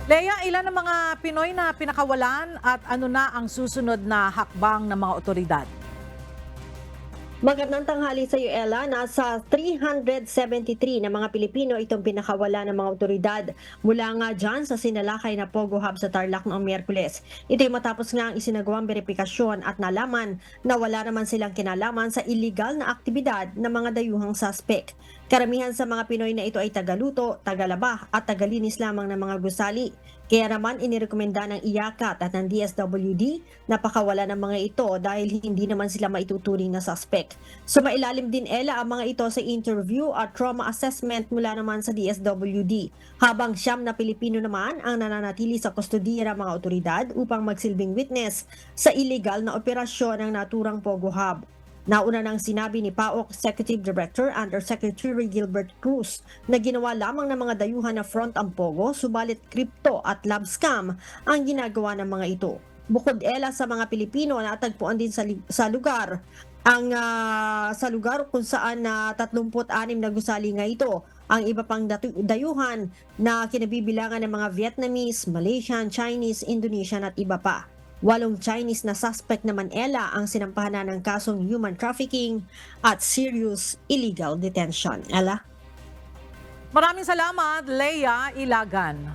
Lea, ilan ang mga Pinoy na pinakawalan at ano na ang susunod na hakbang ng mga otoridad? Magandang tanghali sa iyo, Ella. Nasa 373 na mga Pilipino itong pinakawala ng mga otoridad mula nga dyan sa sinalakay na Pogo Hub sa Tarlac noong Miyerkules. Ito'y matapos nga ang isinagawang verifikasyon at nalaman na wala naman silang kinalaman sa illegal na aktibidad ng mga dayuhang suspect. Karamihan sa mga Pinoy na ito ay tagaluto, tagalaba at tagalinis lamang ng mga gusali. Kaya naman inirekomenda ng IACAT at ng DSWD na pakawala ng mga ito dahil hindi naman sila maituturing na suspect. Sumailalim din Ella ang mga ito sa interview at trauma assessment mula naman sa DSWD, habang siyam na Pilipino naman ang nananatili sa kustodiya ng mga otoridad upang magsilbing witness sa illegal na operasyon ng naturang Pogo Hub. Nauna nang sinabi ni PAOK Executive Director Undersecretary Gilbert Cruz na ginawa lamang ng mga dayuhan na front ang Pogo, subalit crypto at lab scam ang ginagawa ng mga ito. Bukod Ella sa mga Pilipino, natagpuan din sa lugar sa lugar kung saan 36 na gusali nga ito. Ang iba pang dayuhan na kinabibilangan ng mga Vietnamese, Malaysian, Chinese, Indonesian at iba pa. 8 Chinese na suspect naman Ella ang sinampahan na ng kasong human trafficking at serious illegal detention. Ella? Maraming salamat, Lea Ilagan.